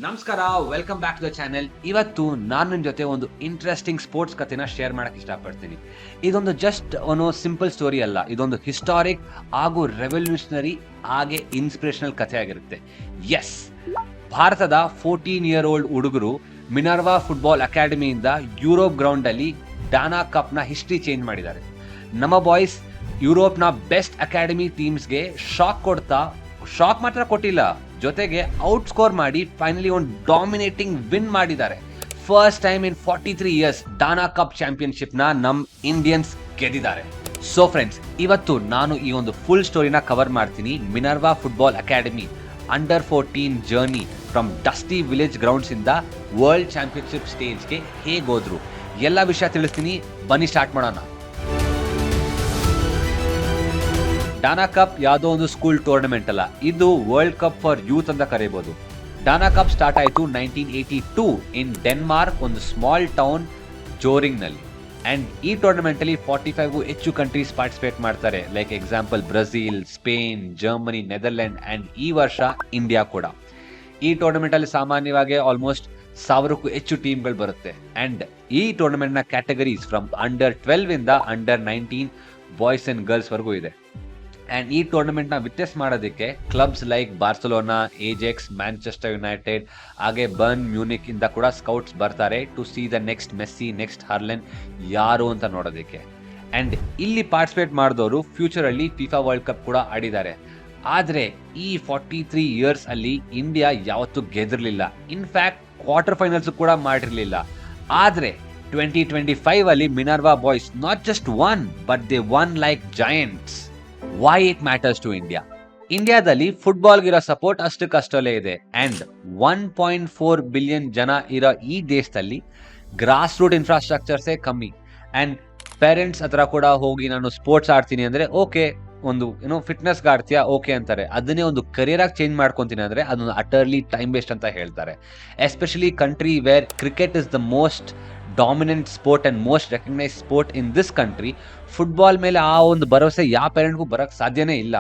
ನಮಸ್ಕಾರ, welcome back to the channel. ಇವತ್ತು ನಾನು ನಿಮ್ಮ ಜೊತೆ ಒಂದು ಇಂಟ್ರೆಸ್ಟಿಂಗ್ ಸ್ಪೋರ್ಟ್ಸ್ ಕಥೆನ ಶೇರ್ ಮಾಡಕ್ಕೆ ಇಷ್ಟಪಡ್ತೀನಿ. ಇದೊಂದು ಜಸ್ಟ್ ಸಿಂಪಲ್ ಸ್ಟೋರಿ ಅಲ್ಲ, ಇದೊಂದು ಹಿಸ್ಟಾರಿಕ್ ಹಾಗೂ ರೆವಲ್ಯೂಷನರಿ ಹಾಗೆ ಇನ್ಸ್ಪಿರೇಷನಲ್ ಕಥೆ ಆಗಿರುತ್ತೆ. ಎಸ್, ಭಾರತದ 14-year-old ಹುಡುಗರು ಮಿನರ್ವಾ ಫುಟ್ಬಾಲ್ ಅಕಾಡೆಮಿಯಿಂದ ಯುರೋಪ್ ಗ್ರೌಂಡ್ ಅಲ್ಲಿ ಡಾನಾ ಕಪ್ ನ ಹಿಸ್ಟ್ರಿ ಚೇಂಜ್ ಮಾಡಿದ್ದಾರೆ. ನಮ್ಮ ಬಾಯ್ಸ್ ಯುರೋಪ್ನ ಬೆಸ್ಟ್ ಅಕಾಡೆಮಿ ಟೀಮ್ಸ್ಗೆ ಶಾಕ್ ಮಾತ್ರ ಕೊಟ್ಟಿಲ್ಲ, ಜೊತೆಗೆ ಔಟ್ ಸ್ಕೋರ್ ಮಾಡಿ ಫೈನಲಿ ಒಂದು ಡಾಮಿನೇಟಿಂಗ್ ವಿನ್ ಮಾಡಿದ್ದಾರೆ. First time in 43 years Dana cup championship ನ ನಮ್ ಇಂಡಿಯನ್ಸ್ ಗೆದ್ದಿದ್ದಾರೆ. ಸೊ ಫ್ರೆಂಡ್ಸ್, ಇವತ್ತು ನಾನು ಈ ಒಂದು ಫುಲ್ ಸ್ಟೋರಿನ ಕವರ್ ಮಾಡ್ತೀನಿ. Minerva football academy under 14 journey from dusty village grounds ಇಂದ ವರ್ಲ್ಡ್ ಚಾಂಪಿಯನ್ಶಿಪ್ ಸ್ಟೇಜ್ಗೆ ಹೇಗೆ ಹೋದ್ರು, ಎಲ್ಲ ವಿಷಯ ತಿಳಿಸ್ತೀನಿ. ಬನ್ನಿ ಸ್ಟಾರ್ಟ್ ಮಾಡೋಣ. ಡಾನಾ ಕಪ್ ಯಾವುದೋ ಒಂದು ಸ್ಕೂಲ್ ಟೂರ್ನಮೆಂಟ್ ಅಲ್ಲ, ಇದು ವರ್ಲ್ಡ್ ಕಪ್ ಫಾರ್ ಯೂತ್ ಅಂತ ಕರೀಬಹುದು. ಡಾನಾ ಕಪ್ ಸ್ಟಾರ್ಟ್ ಆಯಿತು 1982 ಇನ್ ಡೆನ್ಮಾರ್ಕ್, ಒಂದು ಸ್ಮಾಲ್ ಟೌನ್ ಜೋರಿಂಗ್ ನಲ್ಲಿ. ಅಂಡ್ ಈ ಟೂರ್ನಮೆಂಟ್ ಅಲ್ಲಿ 45ಗೂ ಹೆಚ್ಚು ಕಂಟ್ರೀಸ್ ಪಾರ್ಟಿಸಿಪೇಟ್ ಮಾಡ್ತಾರೆ. Like example Brazil, Spain, Germany, Netherland and ಈ ವರ್ಷ ಇಂಡಿಯಾ ಕೂಡ. ಈ ಟೂರ್ನಮೆಂಟ್ ಅಲ್ಲಿ ಸಾಮಾನ್ಯವಾಗಿ ಆಲ್ಮೋಸ್ಟ್ 1000ಕ್ಕೂ ಹೆಚ್ಚು ಟೀಮ್ಗಳು ಬರುತ್ತೆ. ಅಂಡ್ ಈ ಟೂರ್ನಮೆಂಟ್ ನ ಕ್ಯಾಟಗರೀಸ್ ಫ್ರಮ್ ಅಂಡರ್ 12 ಇಂದ ಅಂಡರ್ 19 ಬಾಯ್ಸ್ ಅಂಡ್ ಗರ್ಲ್ಸ್ ವರೆಗೂ ಇದೆ. ಅಂಡ್ ಈ ಟೂರ್ನಮೆಂಟ್ ನ ವಿಟ್ನೆಸ್ ಮಾಡೋದಕ್ಕೆ clubs like Barcelona, Ajax, Manchester United ಹಾಗೆ ಬರ್ನ್ ಮ್ಯೂನಿಕ್ ಇಂದ ಕೂಡ ಸ್ಕೌಟ್ಸ್ ಬರ್ತಾರೆ to see the next Messi, next Haaland ಯಾರು ಅಂತ ನೋಡೋದಕ್ಕೆ. ಅಂಡ್ ಇಲ್ಲಿ ಪಾರ್ಟಿಸಿಪೇಟ್ ಮಾಡಿದವರು ಫ್ಯೂಚರ್ ಅಲ್ಲಿ ಫಿಫಾ ವರ್ಲ್ಡ್ ಕಪ್ ಕೂಡ ಆಡಿದ್ದಾರೆ. ಆದ್ರೆ ಈ 43 years ಅಲ್ಲಿ ಇಂಡಿಯಾ ಯಾವತ್ತೂ ಗೆದಿರ್ಲಿಲ್ಲ. ಇನ್ಫ್ಯಾಕ್ಟ್ ಕ್ವಾರ್ಟರ್ ಫೈನಲ್ಸ್ ಕೂಡ ಮಾಡಿರ್ಲಿಲ್ಲ. ಆದ್ರೆ 2025 ಅಲ್ಲಿ Minerva boys not just one but they won like giants. Why it matters to India? ಇಂಡಿಯಾದಲ್ಲಿ ಫುಟ್ಬಾಲ್ಗಿರೋ ಸಪೋರ್ಟ್ ಅಷ್ಟಕ್ಕಷ್ಟಲ್ಲೇ ಇದೆ. ಅಂಡ್ 1.4 billion ಜನ ಇರೋ ಈ ದೇಶದಲ್ಲಿ ಗ್ರಾಸ್ ರೂಟ್ ಇನ್ಫ್ರಾಸ್ಟ್ರಕ್ಚರ್ಸೇ ಕಮ್ಮಿ. ಅಂಡ್ ಪೇರೆಂಟ್ಸ್ ಹತ್ರ ಕೂಡ ಹೋಗಿ ನಾನು ಸ್ಪೋರ್ಟ್ಸ್ ಆಡ್ತೀನಿ ಅಂದ್ರೆ ಓಕೆ, ಒಂದು ಫಿಟ್ನೆಸ್ಗೆ ಆಡ್ತೀಯಾ ಓಕೆ ಅಂತಾರೆ. ಅದನ್ನೇ ಒಂದು ಕರಿಯರ್ ಆಗಿ ಚೇಂಜ್ ಮಾಡ್ಕೊಂತೀನಿ ಅಂದ್ರೆ ಅದೊಂದು ಅಟರ್ಲಿ ಟೈಮ್ ವೇಸ್ಟ್ ಅಂತ ಹೇಳ್ತಾರೆ. Especially country wear cricket is the most dominant sport and most recognise sport in this country. Football ಮೇಲೆ ಆ ಒಂದು ಭರವಸೆ ಯಾವ ಪೇರೆಂಟ್ಗೂ ಬರಕ್ ಸಾಧ್ಯನೇ ಇಲ್ಲ.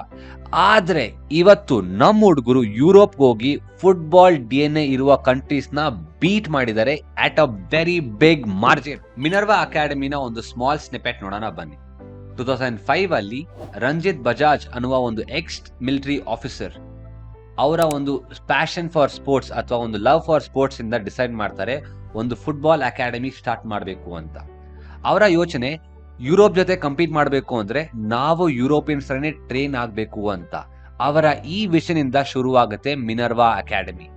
ಆದ್ರೆ ಇವತ್ತು ನಮ್ಮ ಹುಡುಗರು ಯುರೋಪ್ಗೆ ಹೋಗಿ ಫುಟ್ಬಾಲ್ DNA ಇರುವ ಕಂಟ್ರೀಸ್ ನ ಬೀಟ್ ಮಾಡಿದ್ದಾರೆ at a very big margin. Minerva ಅಕಾಡೆಮಿನ ಒಂದು ಸ್ಮಾಲ್ ಸ್ನಿಪೆಟ್ ನೋಡೋಣ ಬನ್ನಿ. 2005 ಅಲ್ಲಿ ರಂಜಿತ್ ಬಜಾಜ್ ಅನ್ನುವ ಒಂದು ಎಕ್ಸ್ ಮಿಲಿಟರಿ ಆಫೀಸರ್ ಅವರ ಒಂದು ಪ್ಯಾಷನ್ ಫಾರ್ ಸ್ಪೋರ್ಟ್ಸ್ ಅಥವಾ ಒಂದು ಲವ್ ಫಾರ್ ಸ್ಪೋರ್ಟ್ಸ್ ಇಂದ ಡಿಸೈಡ್ ಮಾಡ್ತಾರೆ ಒಂದು ಫುಟ್ಬಾಲ್ ಅಕಾಡೆಮಿ ಸ್ಟಾರ್ಟ್ ಮಾಡಬೇಕು ಅಂತ. ಅವರ ಯೋಚನೆ ಯುರೋಪ್ ಜೊತೆ ಕಂಪೀಟ್ ಮಾಡಬೇಕು ಅಂದ್ರೆ ನಾವು ಯುರೋಪಿಯನ್ಸ್ ತರನೇ ಟ್ರೈನ್ ಆಗಬೇಕು ಅಂತ. ಅವರ ಈ ವಿಷನ್ ಇಂದ ಶುರುವಾಗುತ್ತೆ ಮಿನರ್ವಾ ಅಕಾಡೆಮಿ.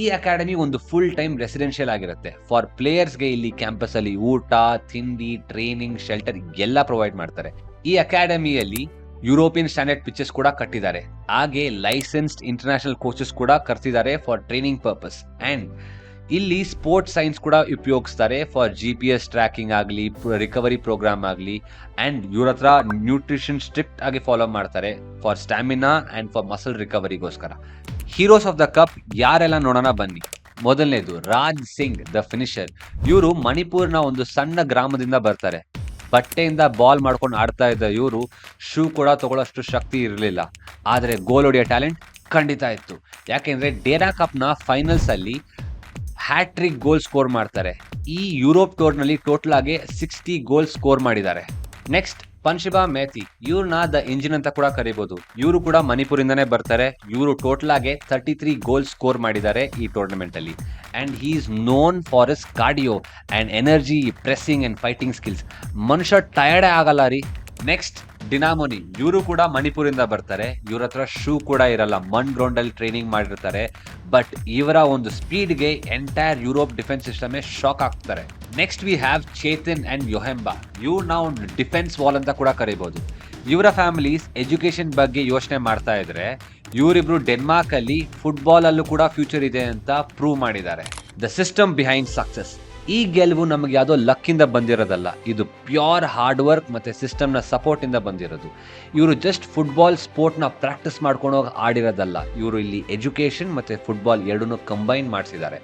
ಈ ಅಕಾಡೆಮಿ ಒಂದು ಫುಲ್ ಟೈಮ್ ರೆಸಿಡೆನ್ಷಿಯಲ್ ಆಗಿರುತ್ತೆ. ಫಾರ್ ಪ್ಲೇಯರ್ಸ್ಗೆ ಇಲ್ಲಿ ಕ್ಯಾಂಪಸ್ ಅಲ್ಲಿ ಊಟ, ತಿಂಡಿ, ಟ್ರೈನಿಂಗ್, ಶೆಲ್ಟರ್ ಎಲ್ಲ ಪ್ರೊವೈಡ್ ಮಾಡ್ತಾರೆ. ಈ ಅಕಾಡೆಮಿಯಲ್ಲಿ ಯುರೋಪಿಯನ್ ಸ್ಟ್ಯಾಂಡರ್ಡ್ ಪಿಚಸ್ ಕೂಡ ಕಟ್ಟಿದ್ದಾರೆ. ಹಾಗೆ ಲೈಸೆನ್ಸ್ಡ್ ಇಂಟರ್ನ್ಯಾಷನಲ್ ಕೋಚಸ್ ಕೂಡ ಕರ್ತಿದ್ದಾರೆ ಫಾರ್ ಟ್ರೈನಿಂಗ್ ಪರ್ಪಸ್. ಅಂಡ್ ಇಲ್ಲಿ ಸ್ಪೋರ್ಟ್ಸ್ ಸೈನ್ಸ್ ಕೂಡ ಉಪಯೋಗಿಸ್ತಾರೆ ಫಾರ್ GPS ಟ್ರ್ಯಾಕಿಂಗ್ ಆಗಲಿ, ರಿಕವರಿ ಪ್ರೋಗ್ರಾಮ್ ಆಗಲಿ. ಅಂಡ್ ಇವ್ರ ಹತ್ರ ನ್ಯೂಟ್ರಿಷನ್ ಸ್ಟ್ರಿಕ್ಟ್ ಆಗಿ ಫಾಲೋ ಮಾಡ್ತಾರೆ for stamina and for muscle ರಿಕವರಿಗೋಸ್ಕರ. ಹೀರೋಸ್ ಆಫ್ ದ ಕಪ್ ಯಾರೆಲ್ಲ ನೋಡೋಣ ಬನ್ನಿ. ಮೊದಲನೇದು ರಾಜ್ ಸಿಂಗ್ ದ ಫಿನಿಷರ್. ಇವರು ಮಣಿಪುರ್ನ ಒಂದು ಸಣ್ಣ ಗ್ರಾಮದಿಂದ ಬರ್ತಾರೆ. ಬಟ್ಟೆಯಿಂದ ಬಾಲ್ ಮಾಡ್ಕೊಂಡು ಆಡ್ತಾ ಇದ್ದ ಇವರು ಶೂ ಕೂಡ ತಗೊಳ್ಳೋಷ್ಟು ಶಕ್ತಿ ಇರಲಿಲ್ಲ. ಆದ್ರೆ ಗೋಲ್ ಹೊಡೆಯೋ ಟ್ಯಾಲೆಂಟ್ ಖಂಡಿತ ಇತ್ತು. ಯಾಕೆಂದ್ರೆ ಡೇರಾ ಕಪ್ ನ ಫೈನಲ್ಸ್ ಅಲ್ಲಿ ಹ್ಯಾಟ್ರಿಕ್ ಗೋಲ್ ಸ್ಕೋರ್ ಮಾಡ್ತಾರೆ. ಈ ಯುರೋಪ್ ಟೂರ್ ನಲ್ಲಿ ಟೋಟಲ್ ಆಗಿ 60 ಗೋಲ್ ಸ್ಕೋರ್ ಮಾಡಿದ್ದಾರೆ. ನೆಕ್ಸ್ಟ್ ಪನ್ಶಿಬಾ ಮೇಥಿ, ಇವ್ರನ್ನ ದ ಇಂಜಿನ್ ಅಂತ ಕೂಡ ಕರಿಬಹುದು. ಇವರು ಕೂಡ ಮಣಿಪುರಿಂದನೇ ಬರ್ತಾರೆ. ಇವರು ಟೋಟಲ್ ಆಗಿ 33 ಗೋಲ್ ಸ್ಕೋರ್ ಮಾಡಿದ್ದಾರೆ ಈ ಟೂರ್ನಮೆಂಟ್ ಅಲ್ಲಿ. And he is known for his cardio and energy, pressing and fighting skills. ಮನುಷ್ಯ ಟಯರ್ಡೇ ಆಗಲ್ಲ ರೀ. ನೆಕ್ಸ್ಟ್ ಡಿನಾಮೋನಿ, ಇವರು ಕೂಡ ಮಣಿಪುರಿಂದ ಬರ್ತಾರೆ. ಇವ್ರ ಹತ್ರ ಶೂ ಕೂಡ ಇರಲ್ಲ, ಮಣ್ ಗ್ರೌಂಡ್ ಅಲ್ಲಿ ಟ್ರೈನಿಂಗ್ ಮಾಡಿರ್ತಾರೆ. ಬಟ್ ಇವರ ಒಂದು ಸ್ಪೀಡ್ಗೆ entire Europe defence system shock ಆಗ್ತಾರೆ. Next we have Chetan and Yohemba. ಇವ್ರನ್ನ ಒಂದು ಡಿಫೆನ್ಸ್ ವಾಲ್ ಅಂತ ಕೂಡ ಕರೀಬಹುದು. ಇವರ ಫ್ಯಾಮಿಲೀಸ್ ಎಜುಕೇಶನ್ ಬಗ್ಗೆ ಯೋಚನೆ ಮಾಡ್ತಾ ಇದ್ರೆ ಇವರಿಬ್ರು ಡೆನ್ಮಾರ್ಕ್ ಅಲ್ಲಿ ಫುಟ್ಬಾಲ್ ಅಲ್ಲೂ ಕೂಡ ಫ್ಯೂಚರ್ ಇದೆ ಅಂತ ಪ್ರೂವ್ ಮಾಡಿದ್ದಾರೆ. The system behind success. ಈ ಗೆಲುವು ನಮಗೆ ಯಾವುದೋ ಲಕ್ಕಿಂದ ಬಂದಿರೋದಲ್ಲ, ಇದು ಪ್ಯೂರ್ ಹಾರ್ಡ್ ವರ್ಕ್ ಮತ್ತೆ ಸಿಸ್ಟಮ್ನ ಸಪೋರ್ಟ್ ಇಂದ ಬಂದಿರೋದು. ಇವರು ಜಸ್ಟ್ ಫುಟ್ಬಾಲ್ ಸ್ಪೋರ್ಟ್ನ ಪ್ರಾಕ್ಟೀಸ್ ಮಾಡ್ಕೊಂಡು ಹೋಗಿ ಆಡಿರೋದಲ್ಲ, ಇವರು ಇಲ್ಲಿ ಎಜುಕೇಷನ್ ಮತ್ತೆ ಫುಟ್ಬಾಲ್ ಎರಡನ್ನೂ ಕಂಬೈನ್ ಮಾಡಿಸಿದ್ದಾರೆ.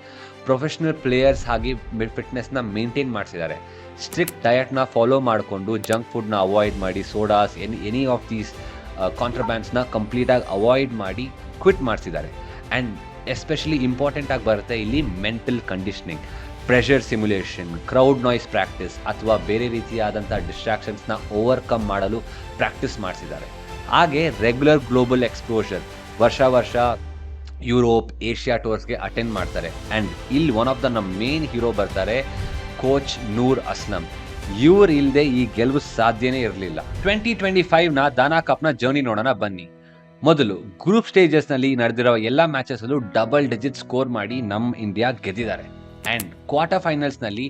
ಪ್ರೊಫೆಷನಲ್ ಪ್ಲೇಯರ್ಸ್ ಆಗಿ ಫಿಟ್ನೆಸ್ನ ಮೇಂಟೈನ್ ಮಾಡಿಸಿದ್ದಾರೆ. ಸ್ಟ್ರಿಕ್ಟ್ ಡಯಟ್ನ ಫಾಲೋ ಮಾಡಿಕೊಂಡು ಜಂಕ್ ಫುಡ್ನ ಅವಾಯ್ಡ್ ಮಾಡಿ, ಸೋಡಾಸ್ ಎನಿ ಆಫ್ ದೀಸ್ ಕಾಂಟ್ರಬ್ಯಾಂಡ್ಸ್ನ ಕಂಪ್ಲೀಟಾಗಿ ಅವಾಯ್ಡ್ ಮಾಡಿ ಕ್ವಿಟ್ ಮಾಡಿಸಿದ್ದಾರೆ. ಆ್ಯಂಡ್ ಎಸ್ಪೆಷಲಿ ಇಂಪಾರ್ಟೆಂಟ್ ಆಗಿ ಬರುತ್ತೆ ಇಲ್ಲಿ mental conditioning, pressure simulation, crowd noise practice ಅಥವಾ ಬೇರೆ ರೀತಿಯಾದಂಥ ಡಿಸ್ಟ್ರಾಕ್ಷನ್ಸ್ನ ಓವರ್ಕಮ್ ಮಾಡಲು ಪ್ರಾಕ್ಟೀಸ್ ಮಾಡಿಸಿದ್ದಾರೆ. ಹಾಗೆ ರೆಗ್ಯುಲರ್ ಗ್ಲೋಬಲ್ ಎಕ್ಸ್ಪೋಜರ್, ವರ್ಷ ಯುರೋಪ್, ಏಷ್ಯಾ ಟೂರ್ಸ್ಗೆ ಅಟೆಂಡ್ ಮಾಡ್ತಾರೆ. ಆ್ಯಂಡ್ ಇಲ್ಲಿ ಒನ್ ಆಫ್ ದ ನಮ್ಮ ಮೇನ್ ಹೀರೋ ಬರ್ತಾರೆ, ಕೋಚ್ ನೂರ್ ಅಸ್ಲಂ. ಇವ್ರು ಇಲ್ಲದೆ ಈ ಗೆಲುವು ಸಾಧ್ಯನೇ ಇರಲಿಲ್ಲ. 2025ನ ದಾನಾ ಕಪ್ನ ಜರ್ನಿ ನೋಡೋಣ ಬನ್ನಿ. ಮೊದಲು ಗ್ರೂಪ್ ಸ್ಟೇಜಸ್ನಲ್ಲಿ ನಡೆದಿರೋ ಎಲ್ಲ ಮ್ಯಾಚಸ್ಸಲ್ಲೂ ಡಬಲ್ ಡಿಜಿಟ್ ಸ್ಕೋರ್ ಮಾಡಿ ನಮ್ಮ ಇಂಡಿಯಾ ಗೆದ್ದಿದ್ದಾರೆ. ಆ್ಯಂಡ್ ಕ್ವಾರ್ಟರ್ ಫೈನಲ್ಸ್ನಲ್ಲಿ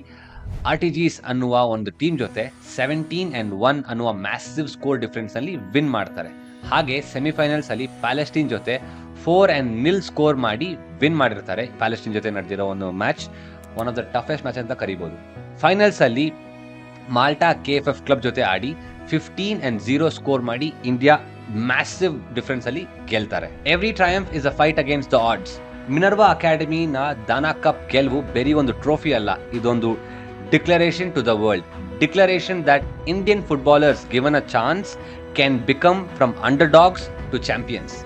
ಆರ್ಟಿಜಿಸ್ ಅನ್ನುವ ಒಂದು ಟೀಮ್ ಜೊತೆ 17-1 ಅನ್ನುವ ಮ್ಯಾಸಿವ್ ಸ್ಕೋರ್ ಡಿಫ್ರೆನ್ಸ್ನಲ್ಲಿ ವಿನ್ ಮಾಡ್ತಾರೆ. ಹಾಗೆ ಸೆಮಿಫೈನಲ್ಸ್ ಅಲ್ಲಿ ಪ್ಯಾಲೆಸ್ಟೈನ್ ಜೊತೆ 4-0 ಸ್ಕೋರ್ ಮಾಡಿ ವಿನ್ ಮಾಡಿರ್ತಾರೆ. ಪ್ಯಾಲೆಸ್ಟೈನ್ ಜೊತೆ ನಡೆದಿರೋ ಒಂದು match one of the toughest match ಅಂತ ಕರಿಬಹುದು. ಫೈನಲ್ಸ್ ಅಲ್ಲಿ ಮಾಲ್ಟಾ KFF ಕ್ಲಬ್ ಜೊತೆ ಆಡಿ 15-0 ಸ್ಕೋರ್ ಮಾಡಿ ಇಂಡಿಯಾ ಮ್ಯಾಸಿವ್ ಡಿಫರೆನ್ಸ್ ಅಲ್ಲಿ ಗೆಲ್ತಾರೆ. Every triumph is a fight against the odds. Minerva ಅಕಾಡೆಮಿನ ದಾನಾ ಕಪ್ ಗೆಲುವು ಬರೀ ಒಂದು ಟ್ರೋಫಿ ಅಲ್ಲ, ಇದೊಂದು declaration to the world. Declaration that Indian footballers given a chance can become from underdogs to champions.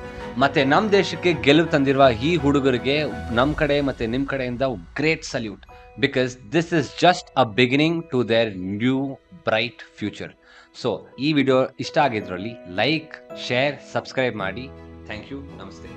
ಮತ್ತೆ ನಮ್ಮ ದೇಶಕ್ಕೆ ಗೆಲುವು ತಂದಿರುವ ಈ ಹುಡುಗರಿಗೆ ನಮ್ಮ ಕಡೆ ಮತ್ತೆ ನಿಮ್ಮ ಕಡೆಯಿಂದ great salute, because this is just a beginning to their new bright future. So ಈ ವಿಡಿಯೋ ಇಷ್ಟ ಆಗಿದ್ರಲ್ಲಿ ಲೈಕ್, ಶೇರ್, ಸಬ್ಸ್ಕ್ರೈಬ್ ಮಾಡಿ. Thank you. ನಮಸ್ತೆ.